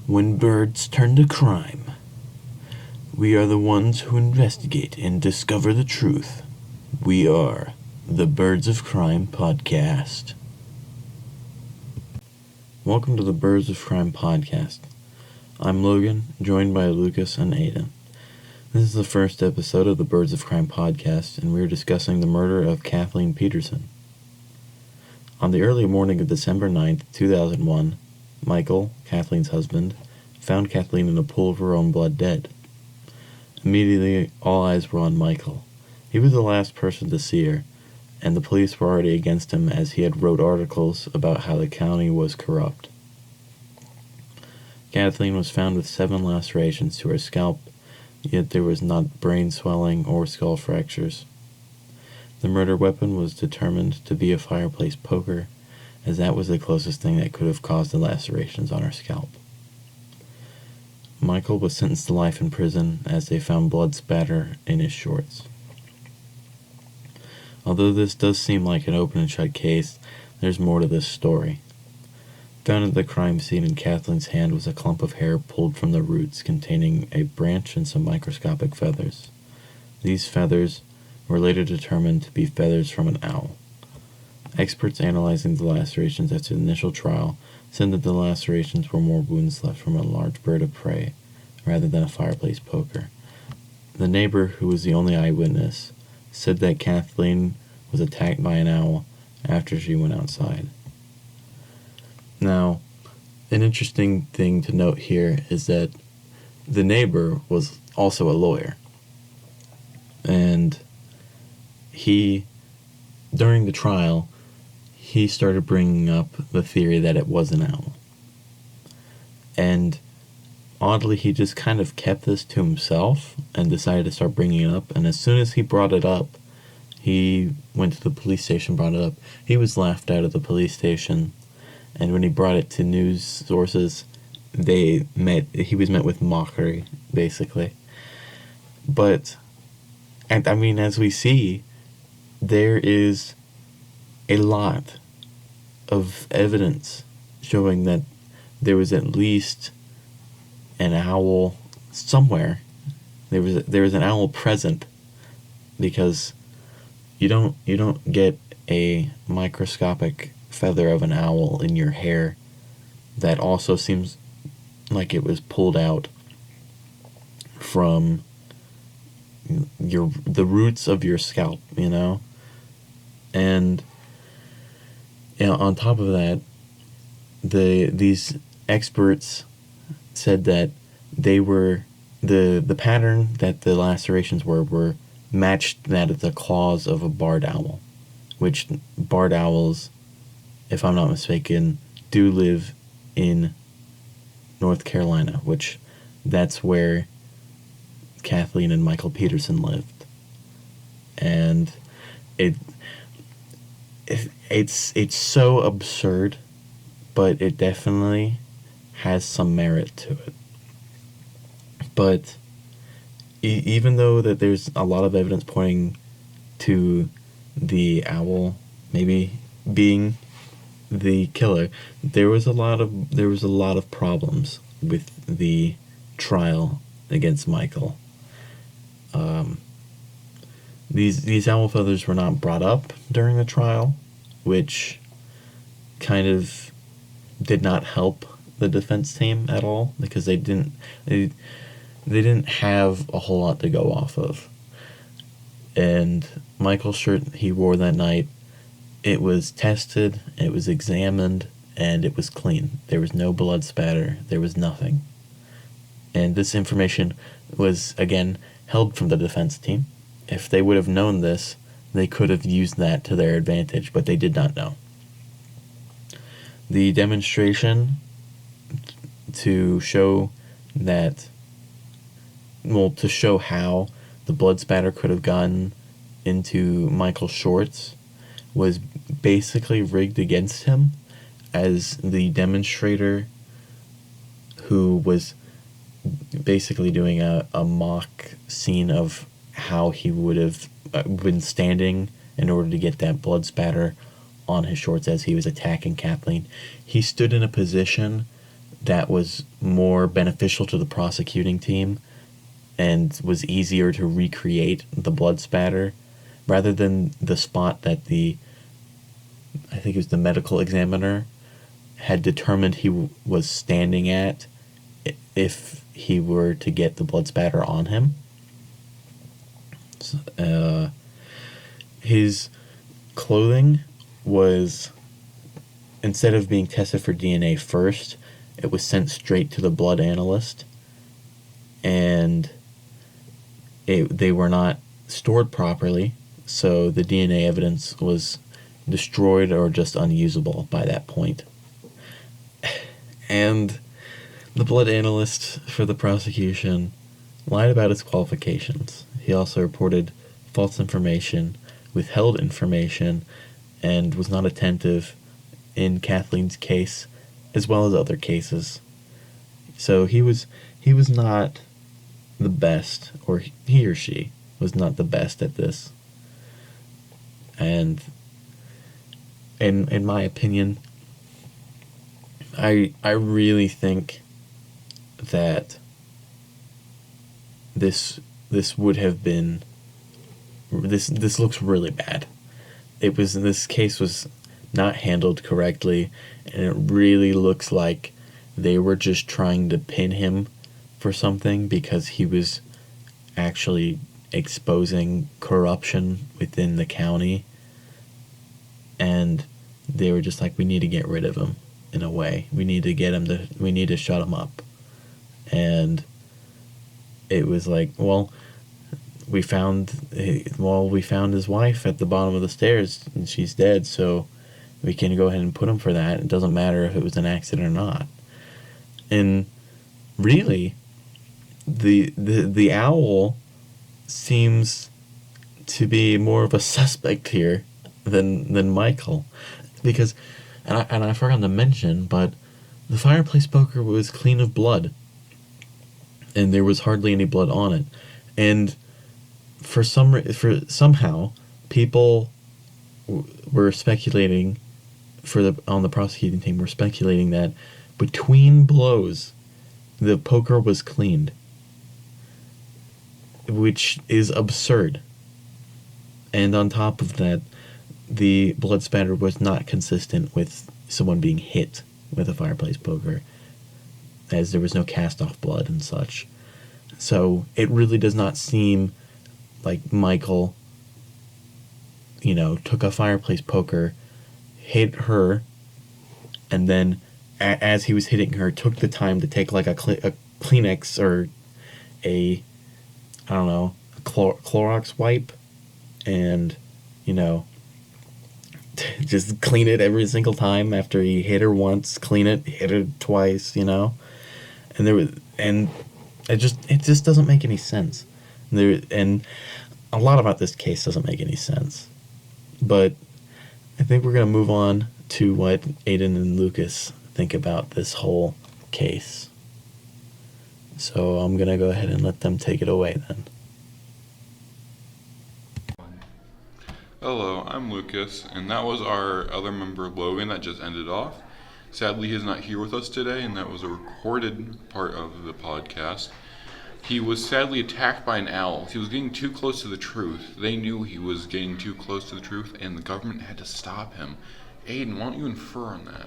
When birds turn to crime, we are the ones who investigate and discover the truth. We are the Birds of Crime Podcast. Welcome to the Birds of Crime Podcast. I'm Logan, joined by Lucas and Aiden. This is the first episode of the Birds of Crime Podcast, and we are discussing the murder of Kathleen Peterson. On the early morning of December 9th, 2001, Michael, Kathleen's husband, found Kathleen in a pool of her own blood dead. Immediately, all eyes were on Michael. He was the last person to see her, and the police were already against him as he had wrote articles about how the county was corrupt. Kathleen was found with 7 lacerations to her scalp, yet there was not brain swelling or skull fractures. The murder weapon was determined to be a fireplace poker, as that was the closest thing that could have caused the lacerations on her scalp. Michael was sentenced to life in prison as they found blood spatter in his shorts. Although this does seem like an open and shut case, there's more to this story. Found at the crime scene in Kathleen's hand was a clump of hair pulled from the roots containing a branch and some microscopic feathers. These feathers were later determined to be feathers from an owl. Experts analyzing the lacerations after the initial trial said that the lacerations were more wounds left from a large bird of prey rather than a fireplace poker. The neighbor, who was the only eyewitness, said that Kathleen was attacked by an owl after she went outside. Now, an interesting thing to note here is that the neighbor was also a lawyer. And during the trial, he started bringing up the theory that it was an owl. And oddly, he just kind of kept this to himself and decided to start bringing it up. And as soon as he brought it up, he went to the police station, brought it up. He was laughed out of the police station. And when he brought it to news sources, he was met with mockery, basically. But, as we see, there is a lot of evidence showing that there was at least an owl somewhere. There was an owl present, because you don't get a microscopic feather of an owl in your hair that also seems like it was pulled out from the roots of your scalp, and on top of that, these experts said that they were the pattern that the lacerations were matched that of the claws of a barred owl, which barred owls, if I'm not mistaken, do live in North Carolina, which that's where Kathleen and Michael Peterson lived. And it's so absurd, but it definitely has some merit to it. But even though that there's a lot of evidence pointing to the owl maybe being the killer, there was a lot of problems with the trial against Michael. These owl feathers were not brought up during the trial, which kind of did not help the defense team at all, because they didn't have a whole lot to go off of. And Michael's shirt he wore that night, it was tested, it was examined, and it was clean. There was no blood spatter, there was nothing. And this information was, again, held from the defense team. If they would have known this, they could have used that to their advantage, but they did not know. The demonstration to show how the blood spatter could have gotten into Michael's shorts was basically rigged against him, as the demonstrator, who was basically doing a mock scene of how he would have been standing in order to get that blood spatter on his shorts as he was attacking Kathleen. He stood in a position that was more beneficial to the prosecuting team and was easier to recreate the blood spatter rather than the spot that I think it was the medical examiner had determined he was standing at if he were to get the blood spatter on him. His clothing was, instead of being tested for DNA first, it was sent straight to the blood analyst, and they were not stored properly, so the DNA evidence was destroyed or just unusable by that point. And the blood analyst for the prosecution lied about his qualifications. He also reported false information, withheld information, and was not attentive in Kathleen's case, as well as other cases. So he was not the best, or he or she was not the best at this. And in my opinion, I really think that this would have been this looks really bad. This case was not handled correctly, and it really looks like they were just trying to pin him for something because he was actually exposing corruption within the county, and they were just like, we need to get rid of him in a way. We need to shut him up. And it was like, we found his wife at the bottom of the stairs and she's dead, so we can go ahead and put him for that. It doesn't matter if it was an accident or not. And really, the owl seems to be more of a suspect here than Michael, because and I forgot to mention, but the fireplace poker was clean of blood, and there was hardly any blood on it, and somehow people were speculating on the prosecuting team were speculating that between blows the poker was cleaned, which is absurd. And on top of that, the blood spatter was not consistent with someone being hit with a fireplace poker, as there was no cast-off blood and such. So it really does not seem like Michael, took a fireplace poker, hit her, and then as he was hitting her, took the time to take like a Kleenex or a Clorox wipe and, just clean it every single time after he hit her once, clean it, hit her twice, and it just doesn't make any sense. And a lot about this case doesn't make any sense. But I think we're going to move on to what Aiden and Lucas think about this whole case. So I'm going to go ahead and let them take it away then. Hello, I'm Lucas, and that was our other member, Logan, that just ended off. Sadly, he's not here with us today, and that was a recorded part of the podcast. He was sadly attacked by an owl. He was getting too close to the truth. They knew he was getting too close to the truth, and the government had to stop him. Aiden, why don't you infer on that?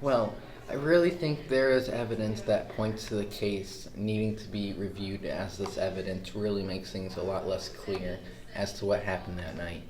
Well, I really think there is evidence that points to the case needing to be reviewed, as this evidence really makes things a lot less clear as to what happened that night.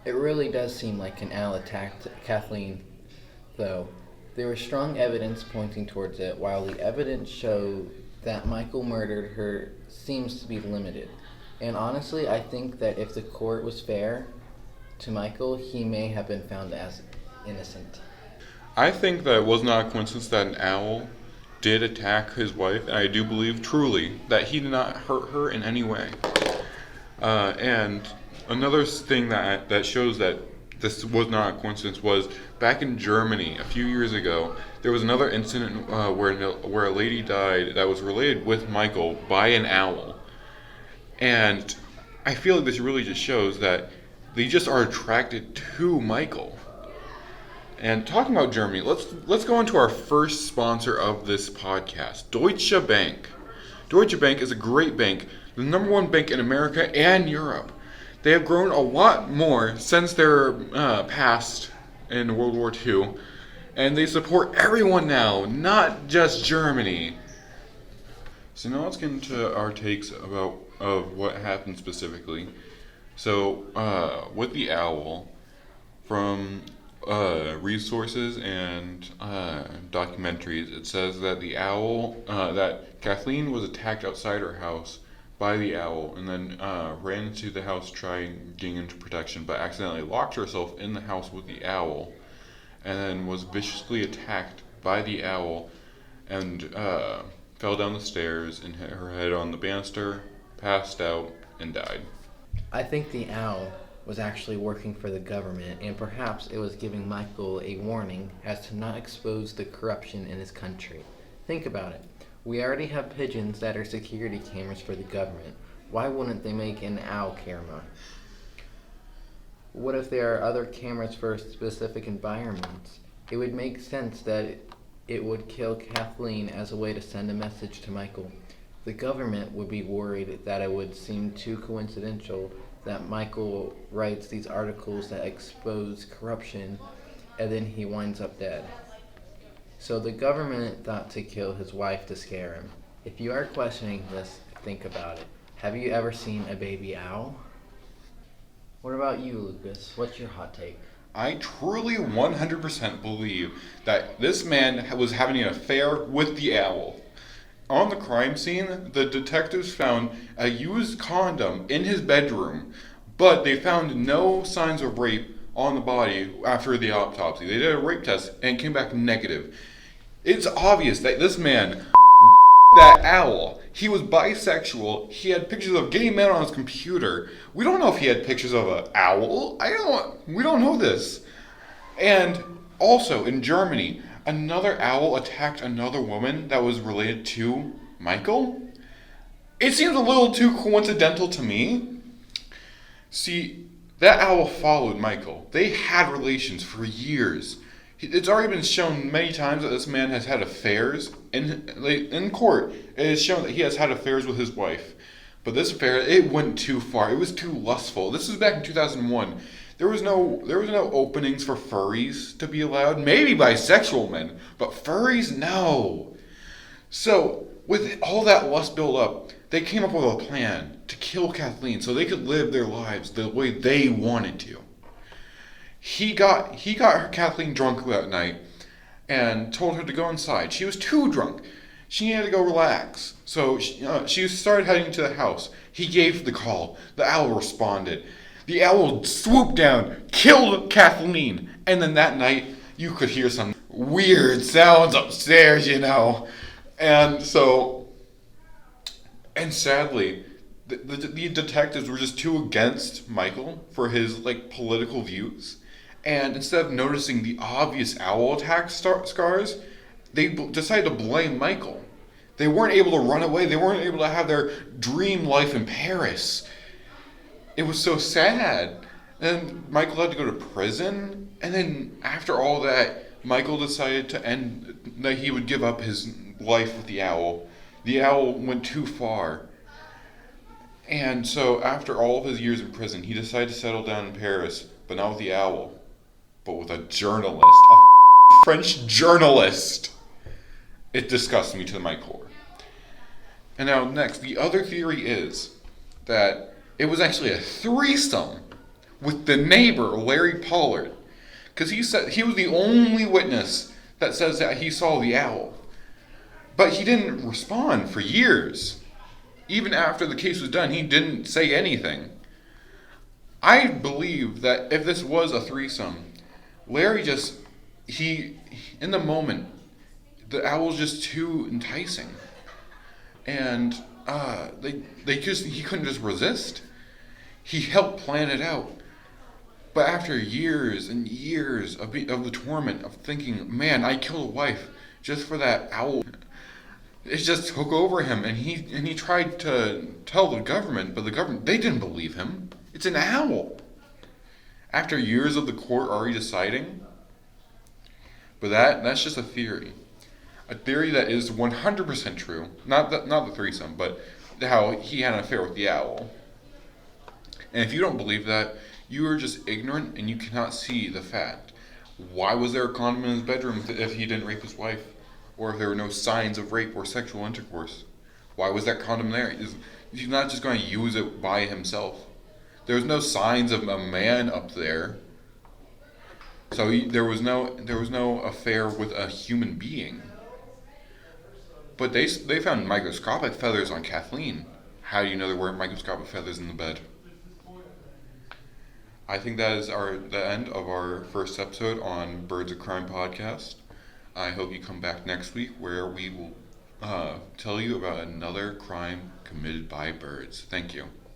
It really does seem like an owl attacked Kathleen, though. There was strong evidence pointing towards it, while the evidence showed that Michael murdered her seems to be limited. And honestly, I think that if the court was fair to Michael, he may have been found as innocent. I think that it was not a coincidence that an owl did attack his wife, and I do believe truly that he did not hurt her in any way. And another thing that shows that this was not a coincidence was back in Germany a few years ago, there was another incident where a lady died that was related with Michael by an owl. And I feel like this really just shows that they just are attracted to Michael. And talking about Germany, let's go into our first sponsor of this podcast, Deutsche Bank. Deutsche Bank is a great bank, the number one bank in America and Europe. They have grown a lot more since their past in World War II, and they support everyone now, not just Germany. So now let's get into our takes of what happened specifically. So with the owl, from resources and documentaries, it says that the owl, that Kathleen was attacked outside her house by the owl, and then ran into the house trying getting into protection, but accidentally locked herself in the house with the owl, and then was viciously attacked by the owl, and fell down the stairs and hit her head on the banister, passed out, and died. I think the owl was actually working for the government, and perhaps it was giving Michael a warning as to not expose the corruption in his country. Think about it. We already have pigeons that are security cameras for the government. Why wouldn't they make an owl camera? What if there are other cameras for specific environments? It would make sense that it would kill Kathleen as a way to send a message to Michael. The government would be worried that it would seem too coincidental that Michael writes these articles that expose corruption and then he winds up dead. So the government thought to kill his wife to scare him. If you are questioning this, think about it. Have you ever seen a baby owl? What about you, Lucas? What's your hot take? I truly 100% believe that this man was having an affair with the owl. On the crime scene, the detectives found a used condom in his bedroom, but they found no signs of rape on the body after the autopsy. They did a rape test and it came back negative. It's obvious that this man that owl. He was bisexual. He had pictures of gay men on his computer. We don't know if he had pictures of an owl. We don't know this. And also in Germany, another owl attacked another woman that was related to Michael. It seems a little too coincidental to me. See, that owl followed Michael. They had relations for years. It's already been shown many times that this man has had affairs. In court, it is shown that he has had affairs with his wife. But this affair, it went too far. It was too lustful. This was back in 2001. There was no openings for furries to be allowed. Maybe bisexual men, but furries, no. So, with all that lust built up, they came up with a plan to kill Kathleen so they could live their lives the way they wanted to. He got Kathleen drunk that night and told her to go inside. She was too drunk. She needed to go relax. So she started heading to the house. He gave the call. The owl responded. The owl swooped down, killed Kathleen, and then that night you could hear some weird sounds upstairs, And sadly, the detectives were just too against Michael for his political views. And instead of noticing the obvious owl attack scars, they decided to blame Michael. They weren't able to run away. They weren't able to have their dream life in Paris. It was so sad. And Michael had to go to prison. And then after all that, Michael decided that he would give up his life with the owl. The owl went too far. And so after all of his years in prison, he decided to settle down in Paris, but not with the owl, but with a journalist, a French journalist. It disgusts me to my core. And now next, the other theory is that it was actually a threesome with the neighbor, Larry Pollard. Because he said he was the only witness that says that he saw the owl. But he didn't respond for years. Even after the case was done, he didn't say anything. I believe that if this was a threesome, Larry in the moment, the owl was just too enticing. And he couldn't just resist. He helped plan it out. But after years and years of the torment of thinking, man, I killed a wife just for that owl, it just took over him, and he tried to tell the government, but the government, they didn't believe him. It's an owl. After years of the court already deciding, But that's just a theory. A theory that is 100% true. Not the threesome, but how he had an affair with the owl. And if you don't believe that, you are just ignorant and you cannot see the fact. Why was there a condom in his bedroom if he didn't rape his wife? Or if there were no signs of rape or sexual intercourse? Why was that condom there? He's not just going to use it by himself. There was no signs of a man up there. So there was no affair with a human being. But they found microscopic feathers on Kathleen. How do you know there weren't microscopic feathers in the bed? I think that is the end of our first episode on Birds of Crime podcast. I hope you come back next week where we will tell you about another crime committed by birds. Thank you.